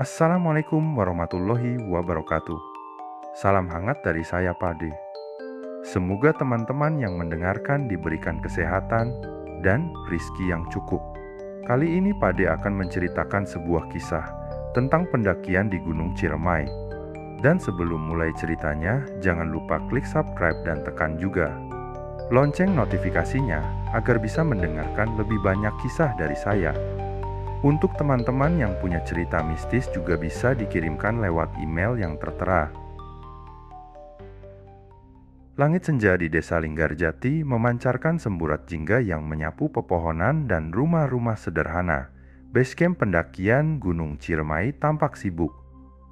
Assalamualaikum warahmatullahi wabarakatuh. Salam hangat dari saya, Pade. Semoga teman-teman yang mendengarkan diberikan kesehatan dan rizki yang cukup. Kali ini Pade akan menceritakan sebuah kisah tentang pendakian di Gunung Ciremai. Dan sebelum mulai ceritanya, jangan lupa klik subscribe dan tekan juga lonceng notifikasinya agar bisa mendengarkan lebih banyak kisah dari saya. Untuk teman-teman yang punya cerita mistis juga bisa dikirimkan lewat email yang tertera. Langit senja di Desa Linggarjati memancarkan semburat jingga yang menyapu pepohonan dan rumah-rumah sederhana. Basecamp pendakian Gunung Ciremai tampak sibuk.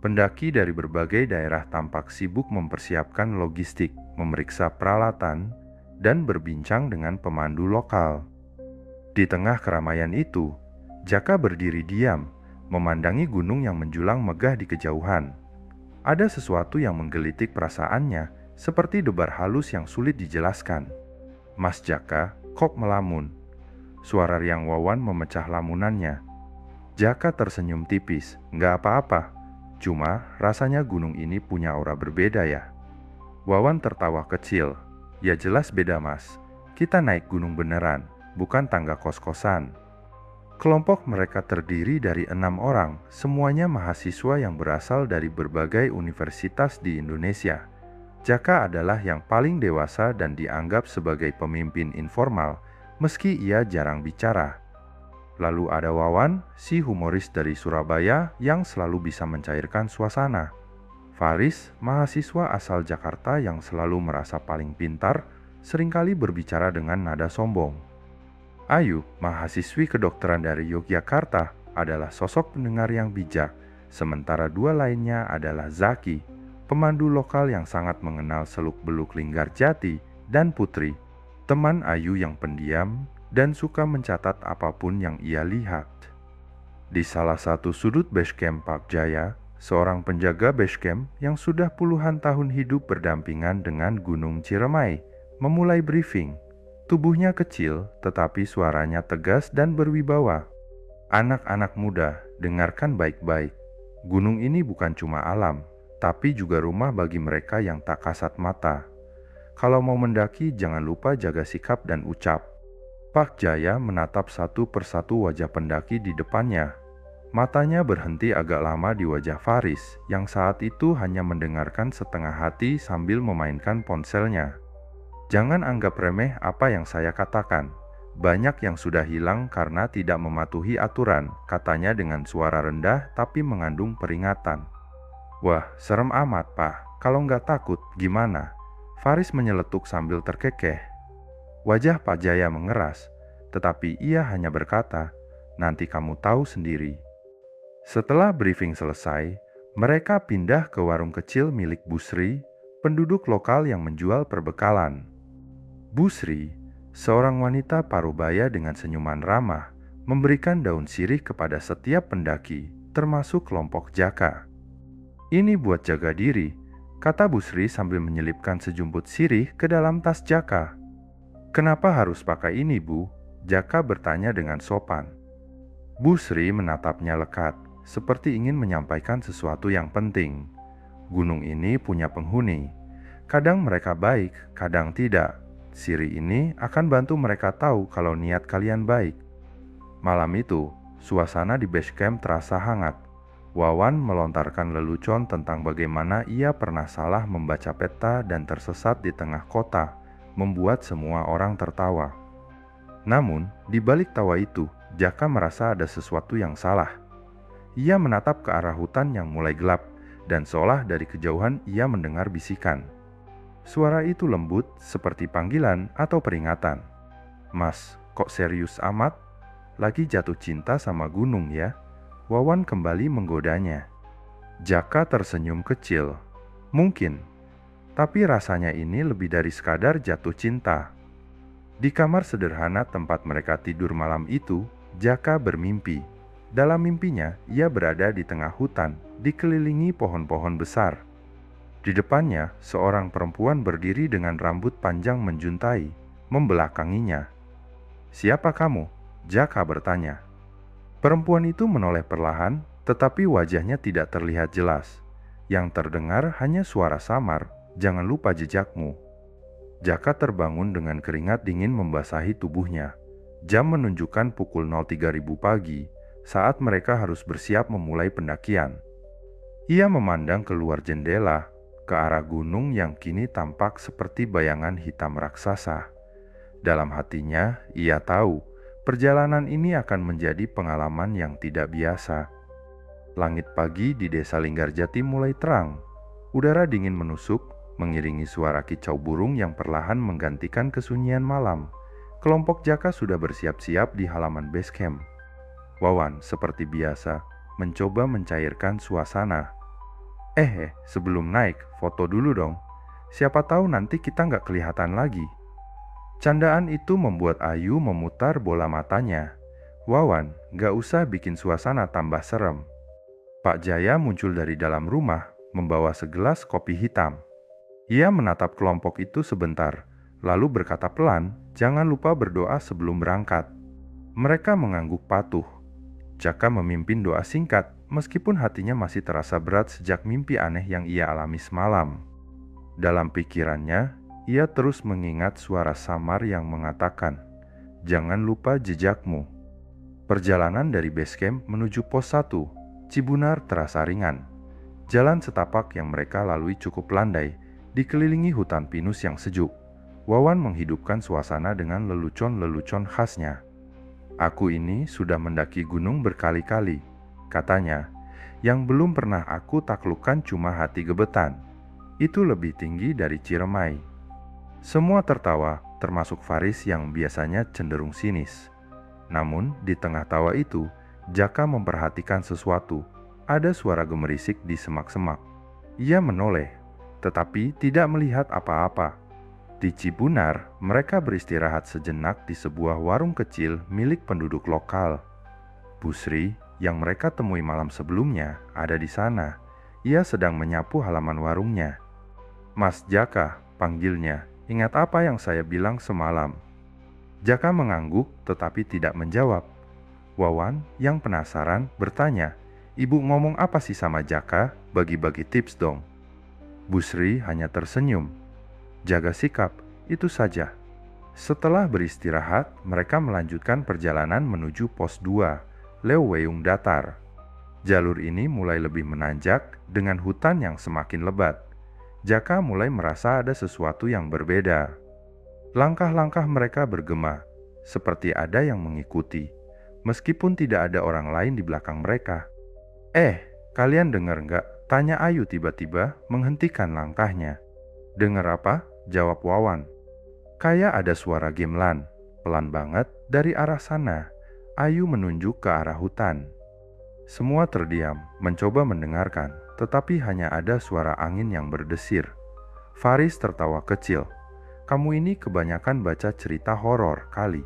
Pendaki dari berbagai daerah tampak sibuk mempersiapkan logistik, memeriksa peralatan, dan berbincang dengan pemandu lokal. Di tengah keramaian itu, Jaka berdiri diam, memandangi gunung yang menjulang megah di kejauhan. Ada sesuatu yang menggelitik perasaannya, seperti debar halus yang sulit dijelaskan. "Mas Jaka, kok melamun?" Suara riang Wawan memecah lamunannya. Jaka tersenyum tipis. "Nggak apa-apa, cuma rasanya gunung ini punya aura berbeda ya." Wawan tertawa kecil. "Ya jelas beda mas, kita naik gunung beneran, bukan tangga kos-kosan." Kelompok mereka terdiri dari 6 orang, semuanya mahasiswa yang berasal dari berbagai universitas di Indonesia. Jaka adalah yang paling dewasa dan dianggap sebagai pemimpin informal, meski ia jarang bicara. Lalu ada Wawan, si humoris dari Surabaya yang selalu bisa mencairkan suasana. Faris, mahasiswa asal Jakarta yang selalu merasa paling pintar, seringkali berbicara dengan nada sombong. Ayu, mahasiswi kedokteran dari Yogyakarta, adalah sosok pendengar yang bijak, sementara dua lainnya adalah Zaki, pemandu lokal yang sangat mengenal seluk-beluk Linggarjati, dan Putri, teman Ayu yang pendiam dan suka mencatat apapun yang ia lihat. Di salah satu sudut basecamp Park Jaya, seorang penjaga basecamp yang sudah puluhan tahun hidup berdampingan dengan Gunung Ciremai memulai briefing. Tubuhnya kecil, tetapi suaranya tegas dan berwibawa. "Anak-anak muda, dengarkan baik-baik. Gunung ini bukan cuma alam, tapi juga rumah bagi mereka yang tak kasat mata. Kalau mau mendaki, jangan lupa jaga sikap dan ucap." Pak Jaya menatap satu persatu wajah pendaki di depannya. Matanya berhenti agak lama di wajah Faris, yang saat itu hanya mendengarkan setengah hati sambil memainkan ponselnya. "Jangan anggap remeh apa yang saya katakan. Banyak yang sudah hilang karena tidak mematuhi aturan," katanya dengan suara rendah tapi mengandung peringatan. "Wah, serem amat, Pak. Kalau nggak takut, gimana?" Faris menyeletuk sambil terkekeh. Wajah Pak Jaya mengeras, tetapi ia hanya berkata, "Nanti kamu tahu sendiri." Setelah briefing selesai, mereka pindah ke warung kecil milik Busri, penduduk lokal yang menjual perbekalan. Busri, seorang wanita parubaya dengan senyuman ramah, memberikan daun sirih kepada setiap pendaki, termasuk kelompok Jaka. "Ini buat jaga diri," kata Busri sambil menyelipkan sejumput sirih ke dalam tas Jaka. "Kenapa harus pakai ini, Bu?" Jaka bertanya dengan sopan. Busri menatapnya lekat, seperti ingin menyampaikan sesuatu yang penting. "Gunung ini punya penghuni. Kadang mereka baik, kadang tidak. Sirih ini akan bantu mereka tahu kalau niat kalian baik." Malam itu, suasana di basecamp terasa hangat. Wawan melontarkan lelucon tentang bagaimana ia pernah salah membaca peta dan tersesat di tengah kota, membuat semua orang tertawa. Namun, di balik tawa itu, Jaka merasa ada sesuatu yang salah. Ia menatap ke arah hutan yang mulai gelap, dan seolah dari kejauhan ia mendengar bisikan. Suara itu lembut seperti panggilan atau peringatan. "Mas, kok serius amat? Lagi jatuh cinta sama gunung ya?" Wawan kembali menggodanya. Jaka tersenyum kecil. "Mungkin, tapi rasanya ini lebih dari sekadar jatuh cinta." Di kamar sederhana tempat mereka tidur malam itu, Jaka bermimpi. Dalam mimpinya, ia berada di tengah hutan, dikelilingi pohon-pohon besar. Di depannya, seorang perempuan berdiri dengan rambut panjang menjuntai, membelakanginya. "Siapa kamu?" Jaka bertanya. Perempuan itu menoleh perlahan, tetapi wajahnya tidak terlihat jelas. Yang terdengar hanya suara samar, "Jangan lupa jejakmu." Jaka terbangun dengan keringat dingin membasahi tubuhnya. Jam menunjukkan pukul 03.000 pagi, saat mereka harus bersiap memulai pendakian. Ia memandang keluar jendela, ke arah gunung yang kini tampak seperti bayangan hitam raksasa. Dalam hatinya, ia tahu perjalanan ini akan menjadi pengalaman yang tidak biasa. Langit pagi di desa Linggarjati mulai terang. Udara dingin menusuk, mengiringi suara kicau burung yang perlahan menggantikan kesunyian malam. Kelompok Jaka sudah bersiap-siap di halaman base camp. Wawan, seperti biasa, mencoba mencairkan suasana. Sebelum naik, foto dulu dong. Siapa tahu nanti kita nggak kelihatan lagi." Candaan itu membuat Ayu memutar bola matanya. "Wawan, nggak usah bikin suasana tambah serem." Pak Jaya muncul dari dalam rumah, membawa segelas kopi hitam. Ia menatap kelompok itu sebentar, lalu berkata pelan, "Jangan lupa berdoa sebelum berangkat." Mereka mengangguk patuh. Jaka memimpin doa singkat, meskipun hatinya masih terasa berat sejak mimpi aneh yang ia alami semalam. Dalam pikirannya, ia terus mengingat suara samar yang mengatakan, "Jangan lupa jejakmu." Perjalanan dari base camp menuju pos 1, Cibunar, terasa ringan. Jalan setapak yang mereka lalui cukup landai, dikelilingi hutan pinus yang sejuk. Wawan menghidupkan suasana dengan lelucon-lelucon khasnya. "Aku ini sudah mendaki gunung berkali-kali," katanya. "Yang belum pernah aku taklukkan cuma Hati Gebetan. Itu lebih tinggi dari Ciremai." Semua tertawa, termasuk Faris yang biasanya cenderung sinis. Namun, di tengah tawa itu, Jaka memperhatikan sesuatu. Ada suara gemerisik di semak-semak. Ia menoleh, tetapi tidak melihat apa-apa. Di Cibunar, mereka beristirahat sejenak di sebuah warung kecil milik penduduk lokal. Busri, yang mereka temui malam sebelumnya, ada di sana. Ia sedang menyapu halaman warungnya. "Mas Jaka," panggilnya, "ingat apa yang saya bilang semalam?" Jaka mengangguk tetapi tidak menjawab. Wawan yang penasaran bertanya, "Ibu ngomong apa sih sama Jaka? Bagi-bagi tips dong." Busri hanya tersenyum. "Jaga sikap, itu saja." Setelah beristirahat, mereka melanjutkan perjalanan menuju pos 2, Leuweung Datar. Jalur ini mulai lebih menanjak dengan hutan yang semakin lebat. Jaka mulai merasa ada sesuatu yang berbeda. Langkah-langkah mereka bergema, seperti ada yang mengikuti, meskipun tidak ada orang lain di belakang mereka. Kalian dengar nggak?" tanya Ayu tiba-tiba menghentikan langkahnya. "Dengar apa?" jawab Wawan. "Kayak ada suara gamelan, pelan banget dari arah sana." Ayu menunjuk ke arah hutan. Semua terdiam, mencoba mendengarkan, tetapi hanya ada suara angin yang berdesir. Faris tertawa kecil. "Kamu ini kebanyakan baca cerita horor kali."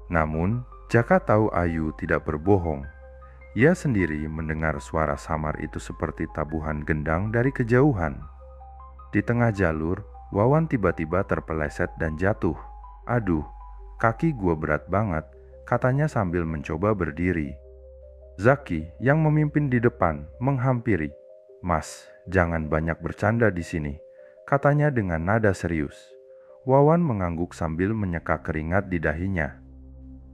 Namun, Jaka tahu Ayu tidak berbohong. Ia sendiri mendengar suara samar itu seperti tabuhan gendang dari kejauhan. Di tengah jalur, Wawan tiba-tiba terpeleset dan jatuh. "Aduh, kaki gua berat banget," katanya sambil mencoba berdiri. Zaki yang memimpin di depan menghampiri. "Mas, jangan banyak bercanda di sini," katanya dengan nada serius. Wawan mengangguk sambil menyeka keringat di dahinya.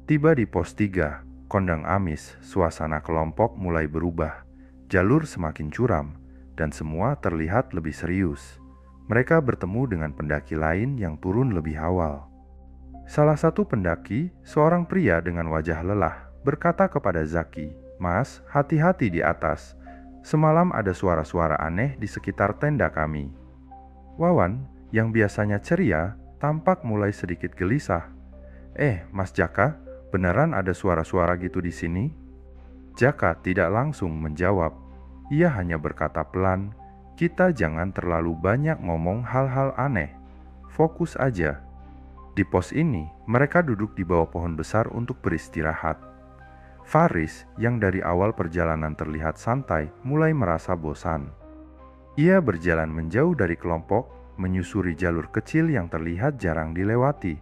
Tiba di pos 3, kondang amis, suasana kelompok mulai berubah. Jalur semakin curam, dan semua terlihat lebih serius. Mereka bertemu dengan pendaki lain yang turun lebih awal. Salah satu pendaki, seorang pria dengan wajah lelah, berkata kepada Zaki, "Mas, hati-hati di atas. Semalam ada suara-suara aneh di sekitar tenda kami." Wawan, yang biasanya ceria, tampak mulai sedikit gelisah. Mas Jaka, beneran ada suara-suara gitu di sini?" Jaka tidak langsung menjawab. Ia hanya berkata pelan, "Kita jangan terlalu banyak ngomong hal-hal aneh. Fokus aja." Di pos ini, mereka duduk di bawah pohon besar untuk beristirahat. Faris, yang dari awal perjalanan terlihat santai, mulai merasa bosan. Ia berjalan menjauh dari kelompok, menyusuri jalur kecil yang terlihat jarang dilewati.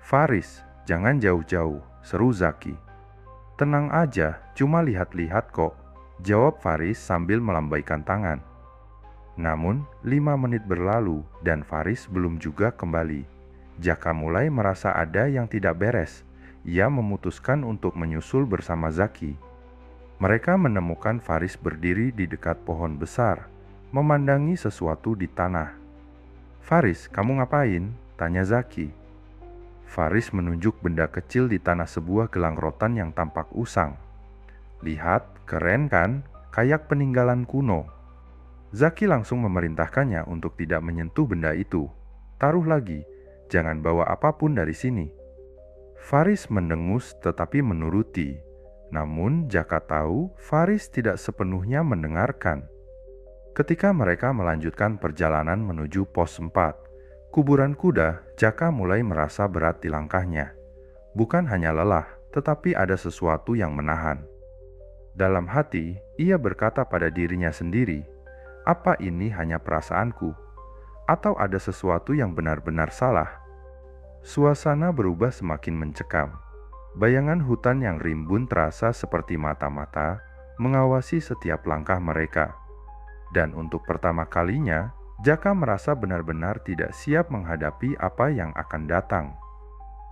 "Faris, jangan jauh-jauh," seru Zaki. "Tenang aja, cuma lihat-lihat kok," jawab Faris sambil melambaikan tangan. Namun, 5 menit berlalu dan Faris belum juga kembali. Jaka mulai merasa ada yang tidak beres. Ia memutuskan untuk menyusul bersama Zaki. Mereka menemukan Faris berdiri di dekat pohon besar, memandangi sesuatu di tanah. "Faris, kamu ngapain?" tanya Zaki. Faris menunjuk benda kecil di tanah, sebuah gelang rotan yang tampak usang. "Lihat, keren kan? Kayak peninggalan kuno." Zaki langsung memerintahkannya untuk tidak menyentuh benda itu. "Taruh lagi, jangan bawa apapun dari sini." Faris mendengus tetapi menuruti. Namun Jaka tahu Faris tidak sepenuhnya mendengarkan. Ketika mereka melanjutkan perjalanan menuju pos 4, kuburan kuda, Jaka mulai merasa berat di langkahnya. Bukan hanya lelah, tetapi ada sesuatu yang menahan. Dalam hati, ia berkata pada dirinya sendiri, "Apa ini hanya perasaanku? Atau ada sesuatu yang benar-benar salah?" Suasana berubah semakin mencekam. Bayangan hutan yang rimbun terasa seperti mata-mata mengawasi setiap langkah mereka. Dan untuk pertama kalinya, Jaka merasa benar-benar tidak siap menghadapi apa yang akan datang.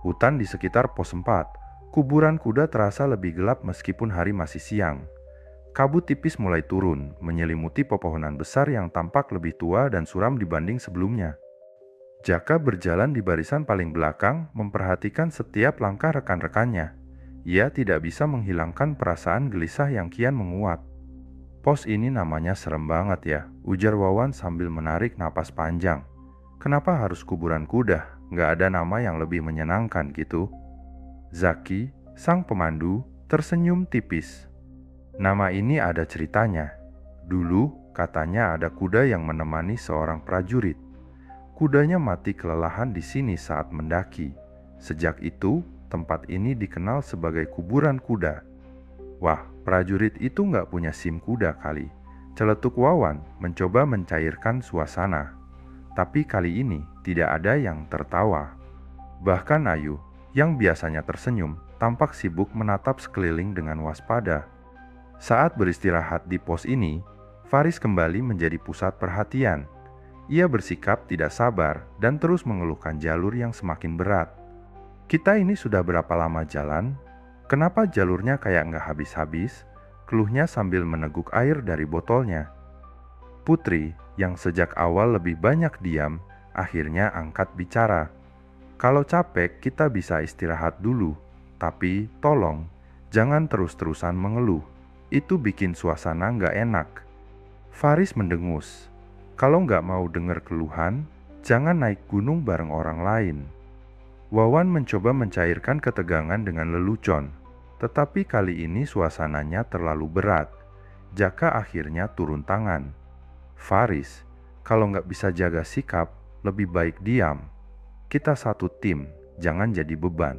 Hutan di sekitar pos 4, kuburan kuda terasa lebih gelap meskipun hari masih siang. Kabut tipis mulai turun, menyelimuti pepohonan besar yang tampak lebih tua dan suram dibanding sebelumnya. Jaka berjalan di barisan paling belakang, memperhatikan setiap langkah rekan-rekannya. Ia tidak bisa menghilangkan perasaan gelisah yang kian menguat. "Pos ini namanya serem banget ya," ujar Wawan sambil menarik napas panjang. "Kenapa harus kuburan kuda? Nggak ada nama yang lebih menyenangkan gitu?" Zaki, sang pemandu, tersenyum tipis. "Nama ini ada ceritanya. Dulu katanya ada kuda yang menemani seorang prajurit. Kudanya mati kelelahan di sini saat mendaki. Sejak itu, tempat ini dikenal sebagai kuburan kuda." "Wah, prajurit itu nggak punya SIM kuda kali," celetuk Wawan mencoba mencairkan suasana. Tapi kali ini tidak ada yang tertawa. Bahkan Ayu, yang biasanya tersenyum, tampak sibuk menatap sekeliling dengan waspada. Saat beristirahat di pos ini, Faris kembali menjadi pusat perhatian. Ia bersikap tidak sabar dan terus mengeluhkan jalur yang semakin berat. "Kita ini sudah berapa lama jalan? Kenapa jalurnya kayak nggak habis-habis?" keluhnya sambil meneguk air dari botolnya. Putri, yang sejak awal lebih banyak diam, akhirnya angkat bicara. "Kalau capek kita bisa istirahat dulu, tapi tolong jangan terus-terusan mengeluh. Itu bikin suasana nggak enak." Faris mendengus. Kalau nggak mau dengar keluhan, jangan naik gunung bareng orang lain. Wawan mencoba mencairkan ketegangan dengan lelucon, tetapi kali ini suasananya terlalu berat. Jaka akhirnya turun tangan. "Faris, kalau nggak bisa jaga sikap, lebih baik diam. Kita satu tim, jangan jadi beban."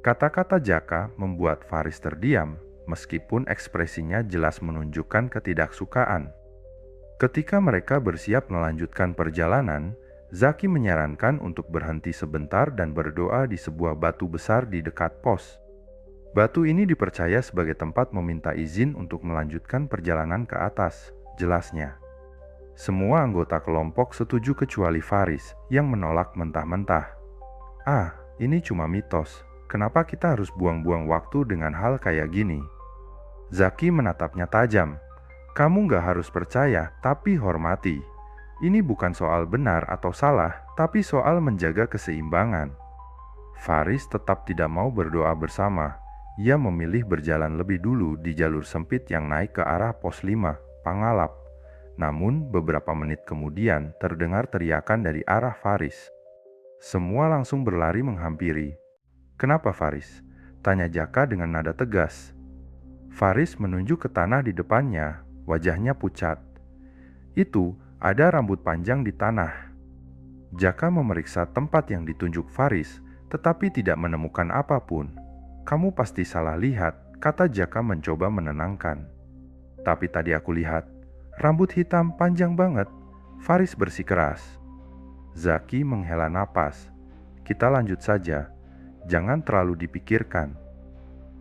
Kata-kata Jaka membuat Faris terdiam, meskipun ekspresinya jelas menunjukkan ketidaksukaan. Ketika mereka bersiap melanjutkan perjalanan, Zaki menyarankan untuk berhenti sebentar dan berdoa di sebuah batu besar di dekat pos. Batu ini dipercaya sebagai tempat meminta izin untuk melanjutkan perjalanan ke atas, jelasnya. Semua anggota kelompok setuju kecuali Faris yang menolak mentah-mentah. "Ah, ini cuma mitos. Kenapa kita harus buang-buang waktu dengan hal kayak gini?" Zaki menatapnya tajam. "Kamu nggak harus percaya, tapi hormati. Ini bukan soal benar atau salah, tapi soal menjaga keseimbangan." Faris tetap tidak mau berdoa bersama. Ia memilih berjalan lebih dulu di jalur sempit yang naik ke arah pos 5, Pangalap. Namun beberapa menit kemudian terdengar teriakan dari arah Faris. Semua langsung berlari menghampiri. "Kenapa Faris?" tanya Jaka dengan nada tegas. Faris menunjuk ke tanah di depannya. Wajahnya pucat. "Itu ada rambut panjang di tanah." Jaka memeriksa tempat yang ditunjuk Faris, tetapi tidak menemukan apapun. "Kamu pasti salah lihat," kata Jaka mencoba menenangkan. "Tapi tadi aku lihat, rambut hitam panjang banget," Faris bersikeras. Zaki menghela napas. "Kita lanjut saja, jangan terlalu dipikirkan."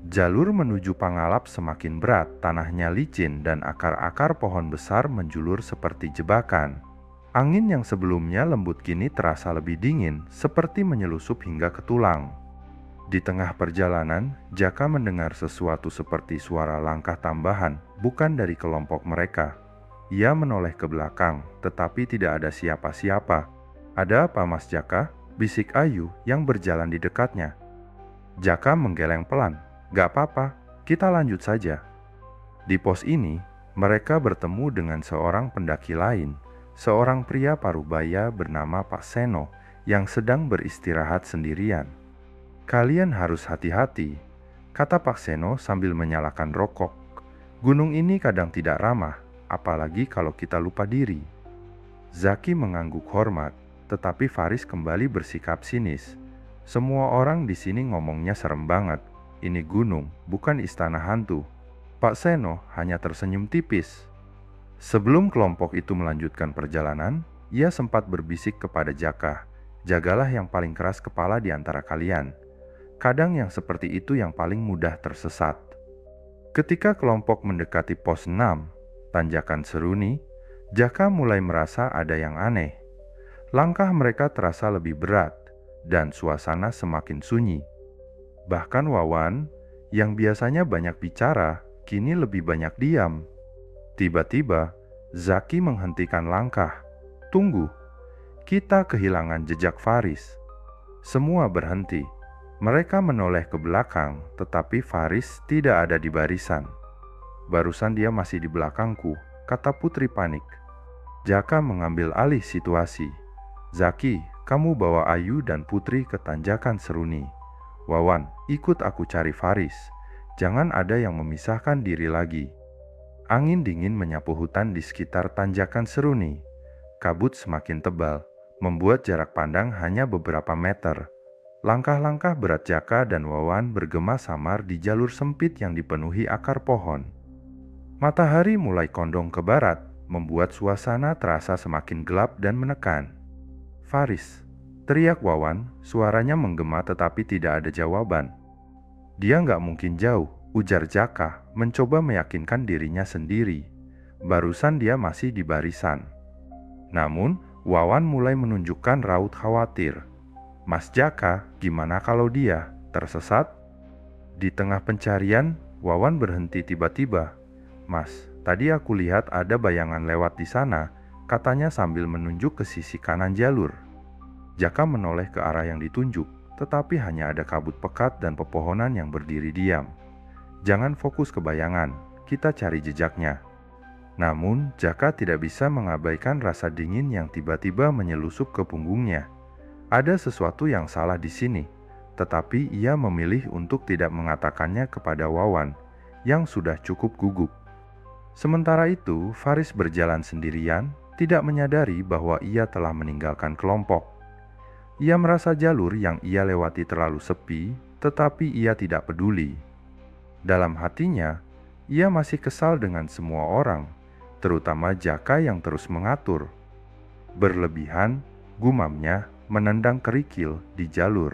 Jalur menuju Pangalap semakin berat, tanahnya licin dan akar-akar pohon besar menjulur seperti jebakan. Angin yang sebelumnya lembut kini terasa lebih dingin, seperti menyelusup hingga ke tulang. Di tengah perjalanan, Jaka mendengar sesuatu seperti suara langkah tambahan, bukan dari kelompok mereka. Ia menoleh ke belakang, tetapi tidak ada siapa-siapa. "Ada apa, Mas Jaka?" bisik Ayu yang berjalan di dekatnya. Jaka menggeleng pelan. "Gak apa-apa, kita lanjut saja." Di pos ini, mereka bertemu dengan seorang pendaki lain, seorang pria parubaya bernama Pak Seno yang sedang beristirahat sendirian. "Kalian harus hati-hati," kata Pak Seno sambil menyalakan rokok. "Gunung ini kadang tidak ramah, apalagi kalau kita lupa diri." Zaki mengangguk hormat, tetapi Faris kembali bersikap sinis. "Semua orang di sini ngomongnya serem banget. Ini gunung, bukan istana hantu." Pak Seno hanya tersenyum tipis. Sebelum kelompok itu melanjutkan perjalanan, ia sempat berbisik kepada Jaka, "Jagalah yang paling keras kepala di antara kalian. Kadang yang seperti itu yang paling mudah tersesat." Ketika kelompok mendekati pos 6, tanjakan Seruni, Jaka mulai merasa ada yang aneh. Langkah mereka terasa lebih berat, dan suasana semakin sunyi. Bahkan Wawan, yang biasanya banyak bicara, kini lebih banyak diam. Tiba-tiba, Zaki menghentikan langkah. "Tunggu, kita kehilangan jejak Faris." Semua berhenti. Mereka menoleh ke belakang, tetapi Faris tidak ada di barisan. "Barusan dia masih di belakangku," kata Putri panik. Jaka mengambil alih situasi. "Zaki, kamu bawa Ayu dan Putri ke tanjakan Seruni. Wawan, ikut aku cari Faris. Jangan ada yang memisahkan diri lagi." Angin dingin menyapu hutan di sekitar tanjakan Seruni. Kabut semakin tebal, membuat jarak pandang hanya beberapa meter. Langkah-langkah berat Jaka dan Wawan bergema samar di jalur sempit yang dipenuhi akar pohon. Matahari mulai condong ke barat, membuat suasana terasa semakin gelap dan menekan. "Faris!" teriak Wawan, suaranya menggema tetapi tidak ada jawaban. "Dia nggak mungkin jauh," ujar Jaka, mencoba meyakinkan dirinya sendiri. "Barusan dia masih di barisan." Namun, Wawan mulai menunjukkan raut khawatir. "Mas Jaka, gimana kalau dia tersesat?" Di tengah pencarian, Wawan berhenti tiba-tiba. "Mas, tadi aku lihat ada bayangan lewat di sana," katanya sambil menunjuk ke sisi kanan jalur. Jaka menoleh ke arah yang ditunjuk, tetapi hanya ada kabut pekat dan pepohonan yang berdiri diam. "Jangan fokus ke bayangan, kita cari jejaknya." Namun, Jaka tidak bisa mengabaikan rasa dingin yang tiba-tiba menyelusup ke punggungnya. Ada sesuatu yang salah di sini, tetapi ia memilih untuk tidak mengatakannya kepada Wawan, yang sudah cukup gugup. Sementara itu, Faris berjalan sendirian, tidak menyadari bahwa ia telah meninggalkan kelompok. Ia merasa jalur yang ia lewati terlalu sepi, tetapi ia tidak peduli. Dalam hatinya, ia masih kesal dengan semua orang, terutama Jaka yang terus mengatur. Berlebihan, gumamnya menendang kerikil di jalur.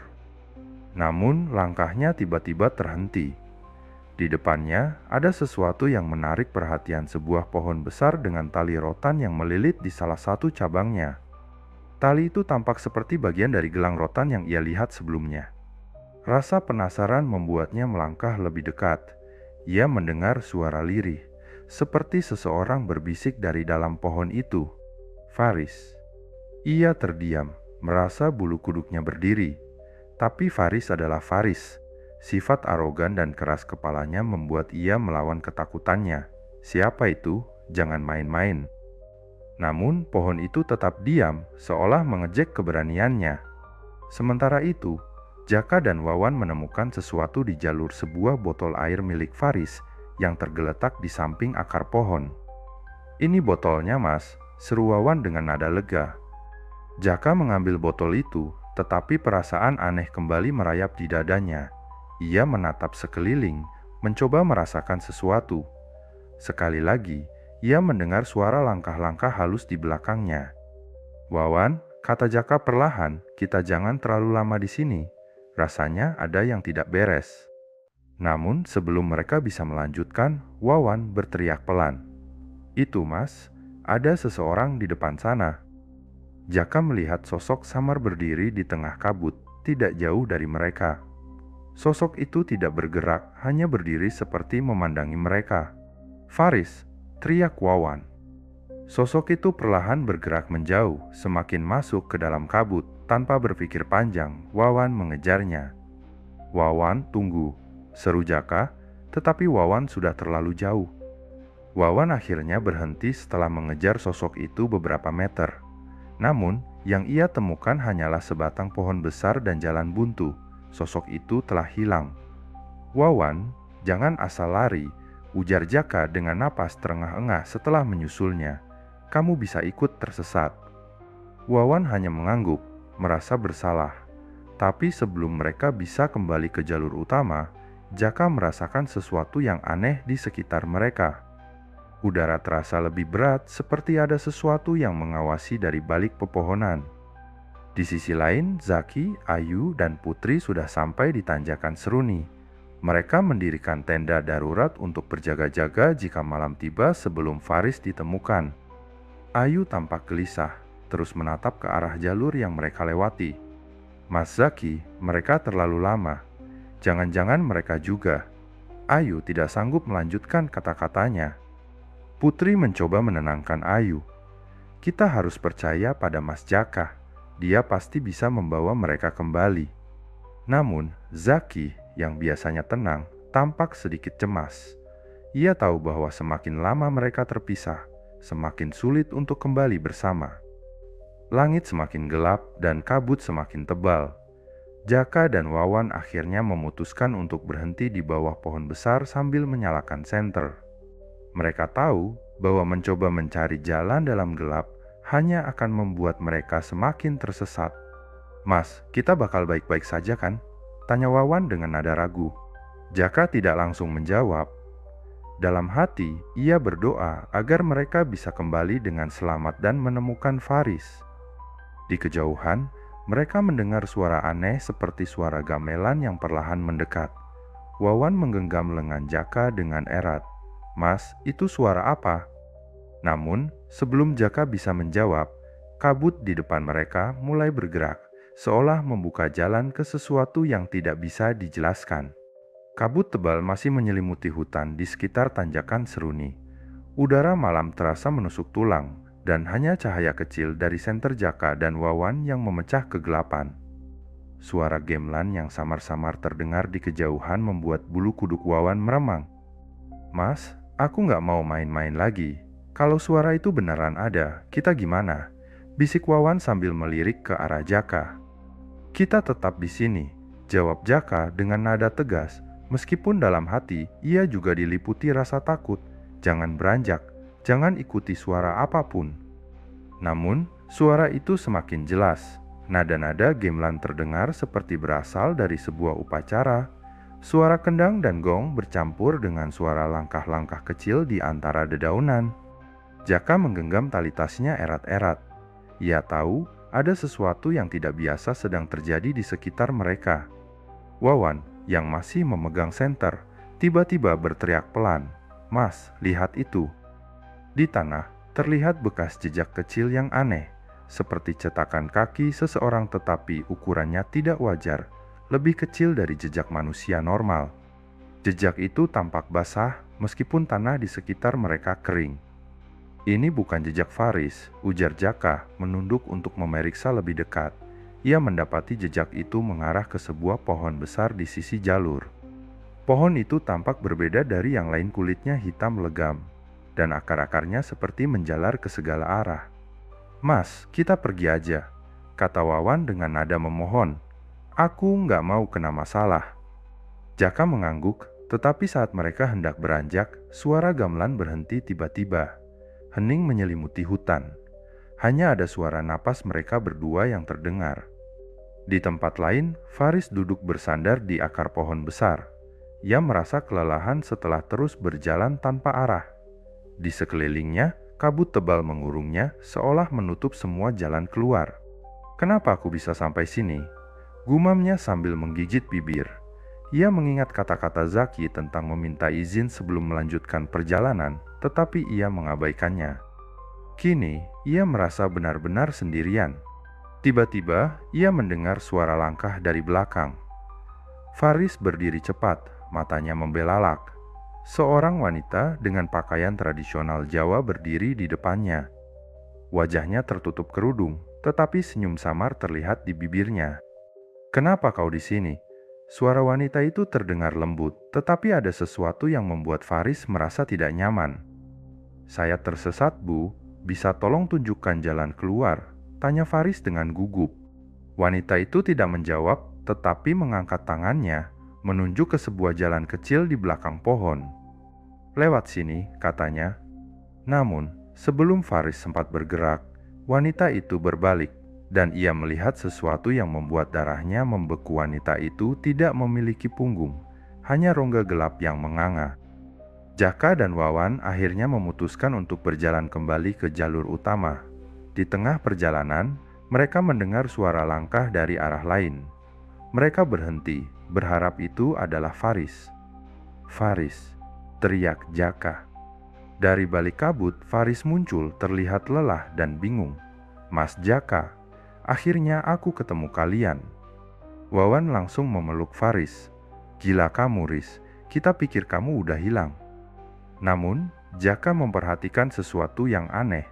Namun langkahnya tiba-tiba terhenti. Di depannya ada sesuatu yang menarik perhatian, sebuah pohon besar dengan tali rotan yang melilit di salah satu cabangnya. Tali itu tampak seperti bagian dari gelang rotan yang ia lihat sebelumnya. Rasa penasaran membuatnya melangkah lebih dekat. Ia mendengar suara lirih, seperti seseorang berbisik dari dalam pohon itu. "Faris." Ia terdiam, merasa bulu kuduknya berdiri. Tapi Faris adalah Faris. Sifat arogan dan keras kepalanya membuat ia melawan ketakutannya. Siapa itu? Jangan main-main. Namun pohon itu tetap diam, seolah mengejek keberaniannya. Sementara itu, Jaka dan Wawan menemukan sesuatu di jalur, sebuah botol air milik Faris yang tergeletak di samping akar pohon. "Ini botolnya, Mas," seru Wawan dengan nada lega. Jaka mengambil botol itu, tetapi perasaan aneh kembali merayap di dadanya. Ia menatap sekeliling, mencoba merasakan sesuatu. Sekali lagi, ia mendengar suara langkah-langkah halus di belakangnya. "Wawan," kata Jaka perlahan, "kita jangan terlalu lama di sini. Rasanya ada yang tidak beres." Namun sebelum mereka bisa melanjutkan, Wawan berteriak pelan. "Itu Mas, ada seseorang di depan sana." Jaka melihat sosok samar berdiri di tengah kabut, tidak jauh dari mereka. Sosok itu tidak bergerak, hanya berdiri seperti memandangi mereka. "Faris!" teriak Wawan. Sosok itu perlahan bergerak menjauh, semakin masuk ke dalam kabut. Tanpa berpikir panjang, Wawan mengejarnya. "Wawan, tunggu!" seru Jaka, tetapi Wawan sudah terlalu jauh. Wawan akhirnya berhenti setelah mengejar sosok itu beberapa meter. Namun, yang ia temukan hanyalah sebatang pohon besar dan jalan buntu. Sosok itu telah hilang. "Wawan, jangan asal lari," ujar Jaka dengan napas terengah-engah setelah menyusulnya. "Kamu bisa ikut tersesat." Wawan hanya mengangguk, merasa bersalah. Tapi sebelum mereka bisa kembali ke jalur utama, Jaka merasakan sesuatu yang aneh di sekitar mereka. Udara terasa lebih berat, seperti ada sesuatu yang mengawasi dari balik pepohonan. Di sisi lain, Zaki, Ayu, dan Putri sudah sampai di tanjakan Seruni. Mereka mendirikan tenda darurat untuk berjaga-jaga jika malam tiba sebelum Faris ditemukan. Ayu tampak gelisah, terus menatap ke arah jalur yang mereka lewati. "Mas Zaki, mereka terlalu lama. Jangan-jangan mereka juga." Ayu tidak sanggup melanjutkan kata-katanya. Putri mencoba menenangkan Ayu. "Kita harus percaya pada Mas Jaka. Dia pasti bisa membawa mereka kembali." Namun, Zaki yang biasanya tenang tampak sedikit cemas. Ia tahu bahwa semakin lama mereka terpisah, semakin sulit untuk kembali bersama. Langit semakin gelap dan kabut semakin tebal. Jaka dan Wawan akhirnya memutuskan untuk berhenti di bawah pohon besar sambil menyalakan senter. Mereka tahu bahwa mencoba mencari jalan dalam gelap hanya akan membuat mereka semakin tersesat. "Mas, kita bakal baik-baik saja kan?" tanya Wawan dengan nada ragu. Jaka tidak langsung menjawab. Dalam hati, ia berdoa agar mereka bisa kembali dengan selamat dan menemukan Faris. Di kejauhan, mereka mendengar suara aneh seperti suara gamelan yang perlahan mendekat. Wawan menggenggam lengan Jaka dengan erat. "Mas, itu suara apa?" Namun, sebelum Jaka bisa menjawab, kabut di depan mereka mulai bergerak, seolah membuka jalan ke sesuatu yang tidak bisa dijelaskan. Kabut tebal masih menyelimuti hutan di sekitar tanjakan Seruni. Udara malam terasa menusuk tulang, dan hanya cahaya kecil dari senter Jaka dan Wawan yang memecah kegelapan. Suara gamelan yang samar-samar terdengar di kejauhan membuat bulu kuduk Wawan meremang. "Mas, aku nggak mau main-main lagi. Kalau suara itu beneran ada, kita gimana?" bisik Wawan sambil melirik ke arah Jaka. "Kita tetap di sini," jawab Jaka dengan nada tegas. Meskipun dalam hati, ia juga diliputi rasa takut. Jangan beranjak, jangan ikuti suara apapun. Namun, suara itu semakin jelas. Nada-nada gamelan terdengar seperti berasal dari sebuah upacara. Suara kendang dan gong bercampur dengan suara langkah-langkah kecil di antara dedaunan. Jaka menggenggam tali tasnya erat-erat. Ia tahu ada sesuatu yang tidak biasa sedang terjadi di sekitar mereka. Wawan yang masih memegang senter tiba-tiba berteriak pelan, "Mas, lihat itu." Di tanah terlihat bekas jejak kecil yang aneh, seperti cetakan kaki seseorang tetapi ukurannya tidak wajar, lebih kecil dari jejak manusia normal. Jejak itu tampak basah meskipun tanah di sekitar mereka kering. "Ini bukan jejak Faris," ujar Jaka menunduk untuk memeriksa lebih dekat. Ia mendapati jejak itu mengarah ke sebuah pohon besar di sisi jalur. Pohon itu tampak berbeda dari yang lain, kulitnya hitam legam, dan akar-akarnya seperti menjalar ke segala arah. "Mas, kita pergi aja," kata Wawan dengan nada memohon. "Aku nggak mau kena masalah." Jaka mengangguk, tetapi saat mereka hendak beranjak, suara gamelan berhenti tiba-tiba. Hening menyelimuti hutan. Hanya ada suara napas mereka berdua yang terdengar. Di tempat lain, Faris duduk bersandar di akar pohon besar. Ia merasa kelelahan setelah terus berjalan tanpa arah. Di sekelilingnya, kabut tebal mengurungnya seolah menutup semua jalan keluar. "Kenapa aku bisa sampai sini?" gumamnya sambil menggigit bibir. Ia mengingat kata-kata Zaki tentang meminta izin sebelum melanjutkan perjalanan, tetapi ia mengabaikannya. Kini, ia merasa benar-benar sendirian. Tiba-tiba, ia mendengar suara langkah dari belakang. Faris berdiri cepat, matanya membelalak. Seorang wanita dengan pakaian tradisional Jawa berdiri di depannya. Wajahnya tertutup kerudung, tetapi senyum samar terlihat di bibirnya. "Kenapa kau di sini?" Suara wanita itu terdengar lembut, tetapi ada sesuatu yang membuat Faris merasa tidak nyaman. "Saya tersesat, Bu. Bisa tolong tunjukkan jalan keluar?" tanya Faris dengan gugup. Wanita itu tidak menjawab, tetapi mengangkat tangannya, menunjuk ke sebuah jalan kecil di belakang pohon. "Lewat sini," katanya. Namun, sebelum Faris sempat bergerak, wanita itu berbalik, dan ia melihat sesuatu yang membuat darahnya membeku. Wanita itu tidak memiliki punggung, hanya rongga gelap yang menganga. Jaka dan Wawan akhirnya memutuskan untuk berjalan kembali ke jalur utama. Di tengah perjalanan, mereka mendengar suara langkah dari arah lain. Mereka berhenti, berharap itu adalah Faris. "Faris!" teriak Jaka. Dari balik kabut, Faris muncul terlihat lelah dan bingung. "Mas Jaka, akhirnya aku ketemu kalian." Wawan langsung memeluk Faris. "Gila kamu, Riz. Kita pikir kamu udah hilang." Namun, Jaka memperhatikan sesuatu yang aneh.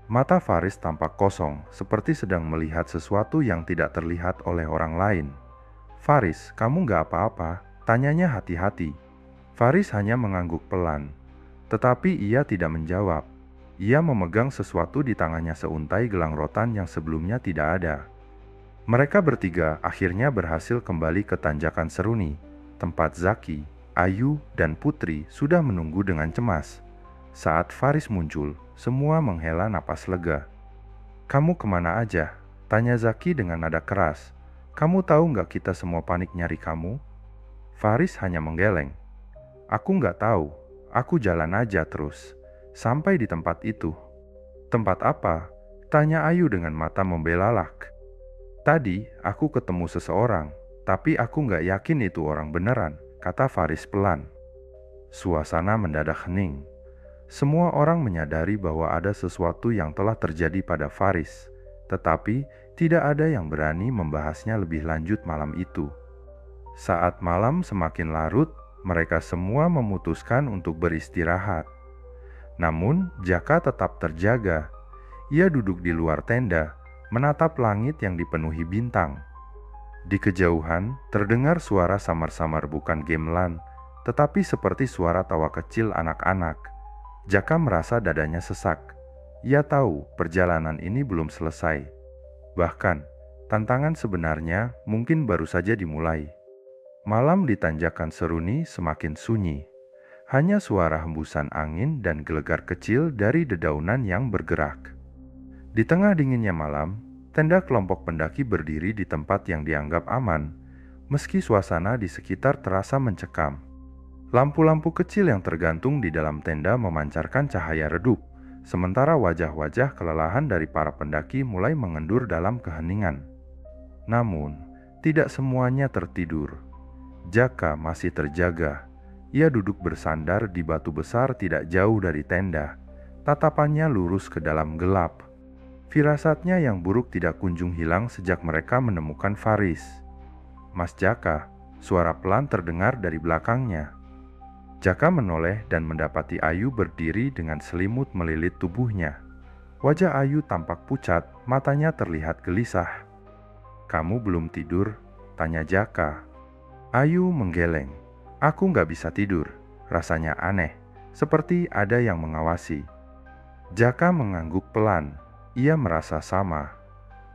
Mata Faris tampak kosong, seperti sedang melihat sesuatu yang tidak terlihat oleh orang lain. "Faris, kamu gak apa-apa?" tanyanya hati-hati. Faris hanya mengangguk pelan, tetapi ia tidak menjawab. Ia memegang sesuatu di tangannya, seuntai gelang rotan yang sebelumnya tidak ada. Mereka bertiga akhirnya berhasil kembali ke Tanjakan Seruni, tempat Zaki, Ayu, dan Putri sudah menunggu dengan cemas. Saat Faris muncul, semua menghela napas lega. "Kamu kemana aja?" tanya Zaki dengan nada keras. "Kamu tahu nggak kita semua panik nyari kamu?" Faris hanya menggeleng. "Aku nggak tahu, aku jalan aja terus, sampai di tempat itu." "Tempat apa?" tanya Ayu dengan mata membelalak. "Tadi aku ketemu seseorang, tapi aku nggak yakin itu orang beneran," kata Faris pelan. Suasana mendadak hening. Semua orang menyadari bahwa ada sesuatu yang telah terjadi pada Faris, tetapi tidak ada yang berani membahasnya lebih lanjut malam itu. Saat malam semakin larut, mereka semua memutuskan untuk beristirahat. Namun, Jaka tetap terjaga. Ia duduk di luar tenda, menatap langit yang dipenuhi bintang. Di kejauhan, terdengar suara samar-samar, bukan gamelan, tetapi seperti suara tawa kecil anak-anak. Jaka merasa dadanya sesak. Ia tahu perjalanan ini belum selesai. Bahkan, tantangan sebenarnya mungkin baru saja dimulai. Malam di Tanjakan Seruni semakin sunyi. Hanya suara hembusan angin dan gelegar kecil dari dedaunan yang bergerak. Di tengah dinginnya malam, tenda kelompok pendaki berdiri di tempat yang dianggap aman, meski suasana di sekitar terasa mencekam. Lampu-lampu kecil yang tergantung di dalam tenda memancarkan cahaya redup, sementara wajah-wajah kelelahan dari para pendaki mulai mengendur dalam keheningan. Namun, tidak semuanya tertidur. Jaka masih terjaga. Ia duduk bersandar di batu besar tidak jauh dari tenda. Tatapannya lurus ke dalam gelap. Firasatnya yang buruk tidak kunjung hilang sejak mereka menemukan Faris. "Mas Jaka," suara pelan terdengar dari belakangnya. Jaka menoleh dan mendapati Ayu berdiri dengan selimut melilit tubuhnya. Wajah Ayu tampak pucat, matanya terlihat gelisah. "Kamu belum tidur?" tanya Jaka. Ayu menggeleng. "Aku nggak bisa tidur." Rasanya aneh, seperti ada yang mengawasi. Jaka mengangguk pelan. Ia merasa sama.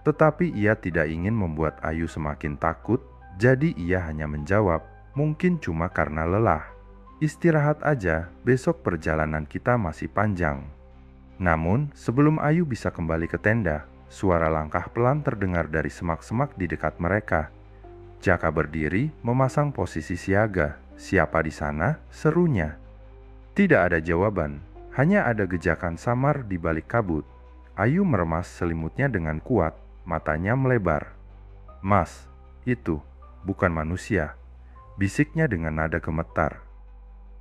Tetapi ia tidak ingin membuat Ayu semakin takut, jadi ia hanya menjawab, "Mungkin cuma karena lelah. Istirahat aja, besok perjalanan kita masih panjang." Namun, sebelum Ayu bisa kembali ke tenda, suara langkah pelan terdengar dari semak-semak di dekat mereka. Jaka berdiri, memasang posisi siaga. "Siapa di sana?" serunya. Tidak ada jawaban, hanya ada gejakan samar di balik kabut. Ayu meremas selimutnya dengan kuat, matanya melebar. "Mas, itu bukan manusia." bisiknya dengan nada gemetar.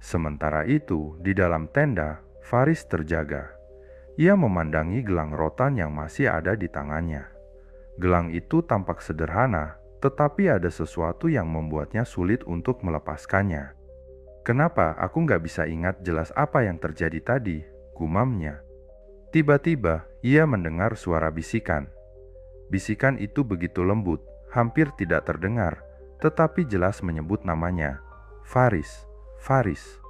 Sementara itu, di dalam tenda, Faris terjaga. Ia memandangi gelang rotan yang masih ada di tangannya. Gelang itu tampak sederhana, tetapi ada sesuatu yang membuatnya sulit untuk melepaskannya. "Kenapa aku nggak bisa ingat jelas apa yang terjadi tadi?" gumamnya. Tiba-tiba, ia mendengar suara bisikan. Bisikan itu begitu lembut, hampir tidak terdengar, tetapi jelas menyebut namanya. Faris, Faris.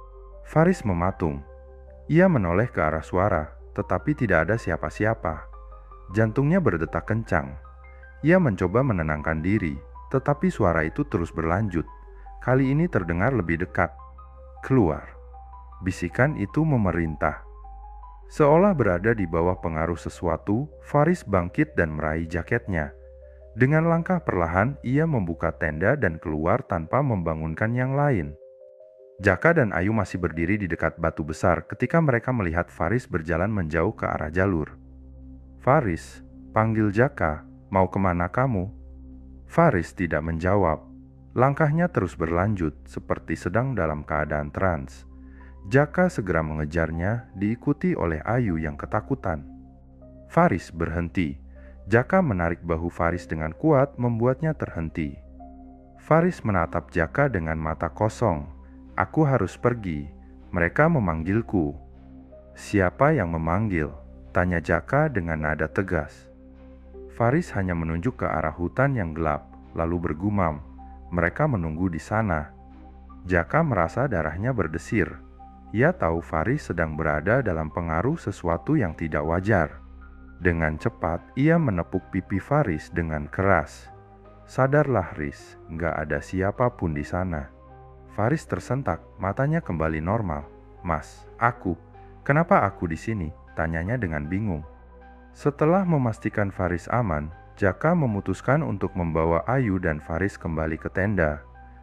Faris mematung. Ia menoleh ke arah suara, tetapi tidak ada siapa-siapa. Jantungnya berdetak kencang. Ia mencoba menenangkan diri, tetapi suara itu terus berlanjut. Kali ini terdengar lebih dekat. "Keluar!" Bisikan itu memerintah. Seolah berada di bawah pengaruh sesuatu, Faris bangkit dan meraih jaketnya. Dengan langkah perlahan, ia membuka tenda dan keluar tanpa membangunkan yang lain. Jaka dan Ayu masih berdiri di dekat batu besar ketika mereka melihat Faris berjalan menjauh ke arah jalur. "Faris," panggil Jaka, "mau kemana kamu?" Faris tidak menjawab. Langkahnya terus berlanjut seperti sedang dalam keadaan trans. Jaka segera mengejarnya, diikuti oleh Ayu yang ketakutan. Faris berhenti. Jaka menarik bahu Faris dengan kuat, membuatnya terhenti. Faris menatap Jaka dengan mata kosong. "Aku harus pergi. Mereka memanggilku." "Siapa yang memanggil?" tanya Jaka dengan nada tegas. Faris hanya menunjuk ke arah hutan yang gelap, lalu bergumam, "Mereka menunggu di sana." Jaka merasa darahnya berdesir. Ia tahu Faris sedang berada dalam pengaruh sesuatu yang tidak wajar. Dengan cepat, ia menepuk pipi Faris dengan keras. "Sadarlah, Riz, nggak ada siapapun di sana." Faris tersentak, matanya kembali normal. "Mas, kenapa aku di sini?" tanyanya dengan bingung. Setelah memastikan Faris aman, Jaka memutuskan untuk membawa Ayu dan Faris kembali ke tenda.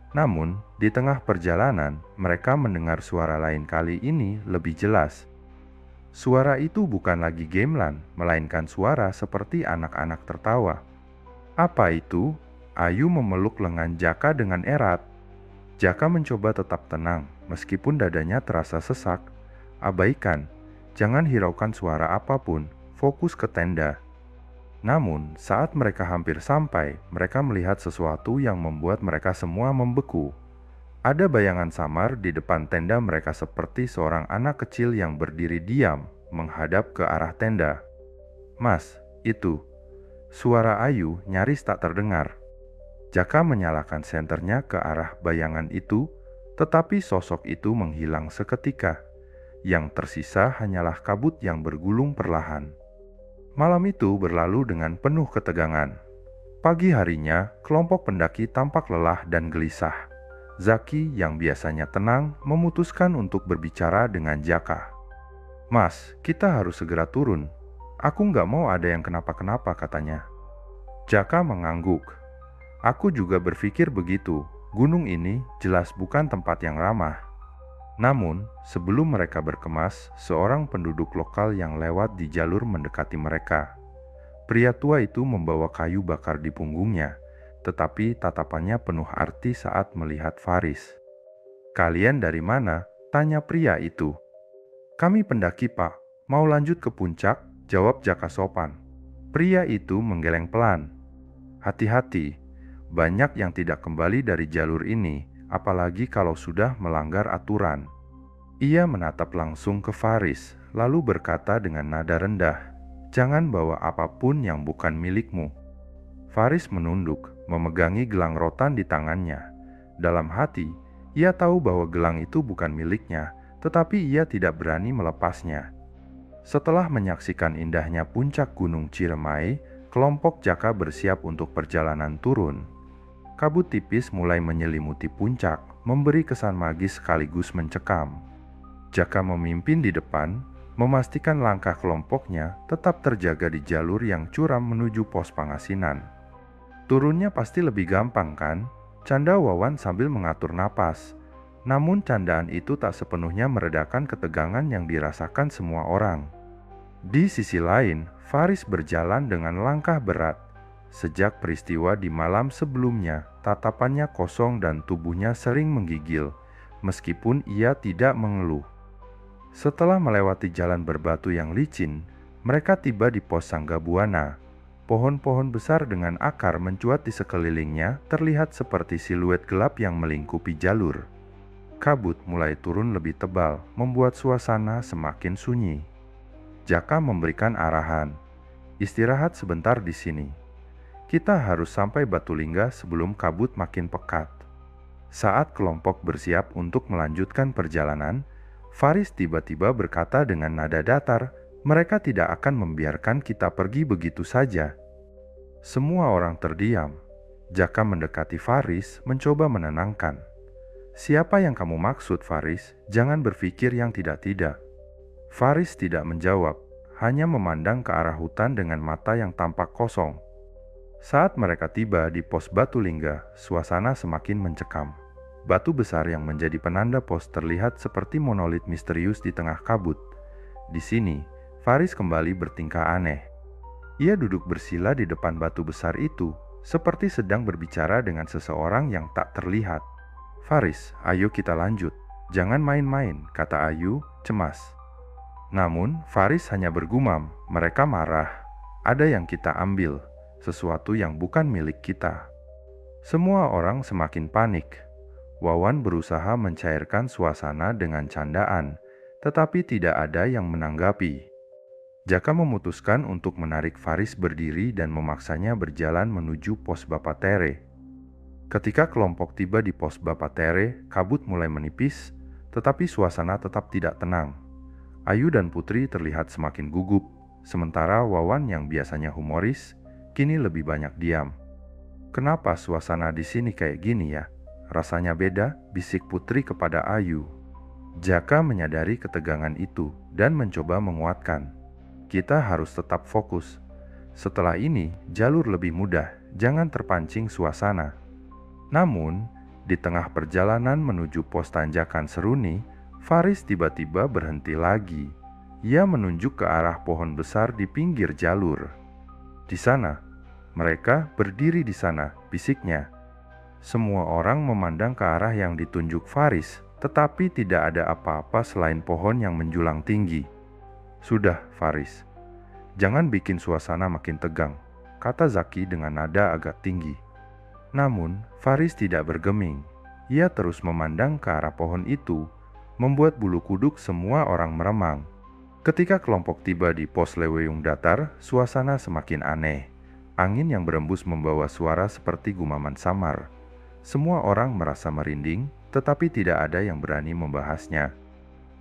Namun, di tengah perjalanan, mereka mendengar suara lain, kali ini lebih jelas. Suara itu bukan lagi gamelan, melainkan suara seperti anak-anak tertawa. "Apa itu?" Ayu memeluk lengan Jaka dengan erat. Jaka mencoba tetap tenang, meskipun dadanya terasa sesak. "Abaikan, jangan hiraukan suara apapun, fokus ke tenda." Namun, saat mereka hampir sampai, mereka melihat sesuatu yang membuat mereka semua membeku. Ada bayangan samar di depan tenda mereka seperti seorang anak kecil yang berdiri diam, menghadap ke arah tenda. "Mas, itu." Suara Ayu nyaris tak terdengar. Jaka menyalakan senternya ke arah bayangan itu, tetapi sosok itu menghilang seketika. Yang tersisa hanyalah kabut yang bergulung perlahan. Malam itu berlalu dengan penuh ketegangan. Pagi harinya, kelompok pendaki tampak lelah dan gelisah. Zaki yang biasanya tenang memutuskan untuk berbicara dengan Jaka. "Mas, kita harus segera turun. Aku nggak mau ada yang kenapa-kenapa," katanya. Jaka mengangguk. "Aku juga berpikir begitu. Gunung ini jelas bukan tempat yang ramah." Namun, sebelum mereka berkemas, seorang penduduk lokal yang lewat di jalur mendekati mereka. Pria tua itu membawa kayu bakar di punggungnya, tetapi tatapannya penuh arti saat melihat Faris. "Kalian dari mana?" tanya pria itu. "Kami pendaki, Pak. Mau lanjut ke puncak?" jawab Jaka sopan. Pria itu menggeleng pelan. "Hati-hati, banyak yang tidak kembali dari jalur ini, apalagi kalau sudah melanggar aturan." Ia menatap langsung ke Faris, lalu berkata dengan nada rendah, "Jangan bawa apapun yang bukan milikmu." Faris menunduk, memegangi gelang rotan di tangannya. Dalam hati, ia tahu bahwa gelang itu bukan miliknya, tetapi ia tidak berani melepasnya. Setelah menyaksikan indahnya puncak Gunung Ciremai, kelompok Jaka bersiap untuk perjalanan turun. Kabut tipis mulai menyelimuti puncak, memberi kesan magis sekaligus mencekam. Jaka memimpin di depan, memastikan langkah kelompoknya tetap terjaga di jalur yang curam menuju pos pangasinan. "Turunnya pasti lebih gampang kan?" canda Wawan sambil mengatur napas. Namun candaan itu tak sepenuhnya meredakan ketegangan yang dirasakan semua orang. Di sisi lain, Faris berjalan dengan langkah berat. Sejak peristiwa di malam sebelumnya, tatapannya kosong dan tubuhnya sering menggigil, meskipun ia tidak mengeluh. Setelah melewati jalan berbatu yang licin, mereka tiba di pos Sanggabuana. Pohon-pohon besar dengan akar mencuat di sekelilingnya terlihat seperti siluet gelap yang melingkupi jalur. Kabut mulai turun lebih tebal, membuat suasana semakin sunyi. Jaka memberikan arahan, "Istirahat sebentar di sini. Kita harus sampai Batulingga sebelum kabut makin pekat." Saat kelompok bersiap untuk melanjutkan perjalanan, Faris tiba-tiba berkata dengan nada datar, "Mereka tidak akan membiarkan kita pergi begitu saja." Semua orang terdiam. Jaka mendekati Faris, mencoba menenangkan. "Siapa yang kamu maksud, Faris? Jangan berpikir yang tidak-tidak." Faris tidak menjawab, hanya memandang ke arah hutan dengan mata yang tampak kosong. Saat mereka tiba di pos Batulingga, suasana semakin mencekam. Batu besar yang menjadi penanda pos terlihat seperti monolit misterius di tengah kabut. Di sini, Faris kembali bertingkah aneh. Ia duduk bersila di depan batu besar itu, seperti sedang berbicara dengan seseorang yang tak terlihat. "Faris, ayo kita lanjut. Jangan main-main," kata Ayu, cemas. Namun, Faris hanya bergumam, "Mereka marah. Ada yang kita ambil, sesuatu yang bukan milik kita." Semua orang semakin panik. Wawan berusaha mencairkan suasana dengan candaan, tetapi tidak ada yang menanggapi. Jaka memutuskan untuk menarik Faris berdiri dan memaksanya berjalan menuju pos Bapatere. Ketika kelompok tiba di pos Bapatere, kabut mulai menipis, tetapi suasana tetap tidak tenang. Ayu dan Putri terlihat semakin gugup, sementara Wawan yang biasanya humoris, kini lebih banyak diam. "Kenapa suasana di sini kayak gini ya? Rasanya beda," bisik Putri kepada Ayu. Jaka menyadari ketegangan itu dan mencoba menguatkan. "Kita harus tetap fokus. Setelah ini, jalur lebih mudah, jangan terpancing suasana." Namun, di tengah perjalanan menuju pos tanjakan Seruni, Faris tiba-tiba berhenti lagi. Ia menunjuk ke arah pohon besar di pinggir jalur. "Di sana, mereka berdiri di sana," bisiknya. Semua orang memandang ke arah yang ditunjuk Faris, tetapi tidak ada apa-apa selain pohon yang menjulang tinggi. "Sudah, Faris. Jangan bikin suasana makin tegang," kata Zaki dengan nada agak tinggi. Namun, Faris tidak bergeming. Ia terus memandang ke arah pohon itu, membuat bulu kuduk semua orang meremang. Ketika kelompok tiba di pos Leweyung Datar, suasana semakin aneh. Angin yang berembus membawa suara seperti gumaman samar. Semua orang merasa merinding, tetapi tidak ada yang berani membahasnya.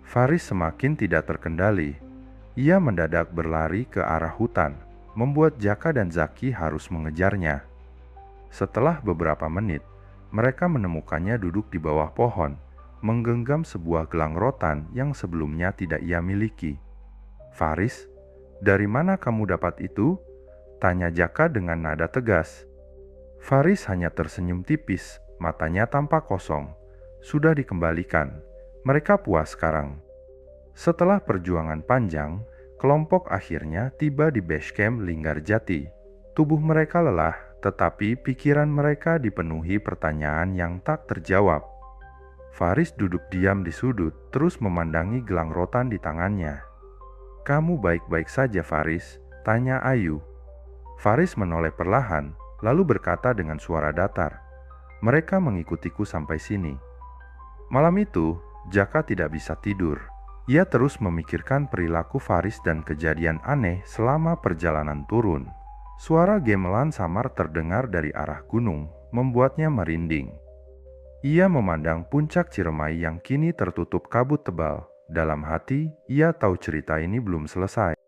Faris semakin tidak terkendali. Ia mendadak berlari ke arah hutan, membuat Jaka dan Zaki harus mengejarnya. Setelah beberapa menit, mereka menemukannya duduk di bawah pohon, menggenggam sebuah gelang rotan yang sebelumnya tidak ia miliki. "Faris, dari mana kamu dapat itu?" tanya Jaka dengan nada tegas. Faris hanya tersenyum tipis, matanya tampak kosong. "Sudah dikembalikan. Mereka puas sekarang." Setelah perjuangan panjang, kelompok akhirnya tiba di base camp Linggarjati. Tubuh mereka lelah, tetapi pikiran mereka dipenuhi pertanyaan yang tak terjawab. Faris duduk diam di sudut, terus memandangi gelang rotan di tangannya. "Kamu baik-baik saja, Faris?" tanya Ayu. Faris menoleh perlahan, lalu berkata dengan suara datar, "Mereka mengikutiku sampai sini." Malam itu, Jaka tidak bisa tidur. Ia terus memikirkan perilaku Faris dan kejadian aneh selama perjalanan turun. Suara gamelan samar terdengar dari arah gunung, membuatnya merinding. Ia memandang puncak Ciremai yang kini tertutup kabut tebal. Dalam hati, ia tahu cerita ini belum selesai.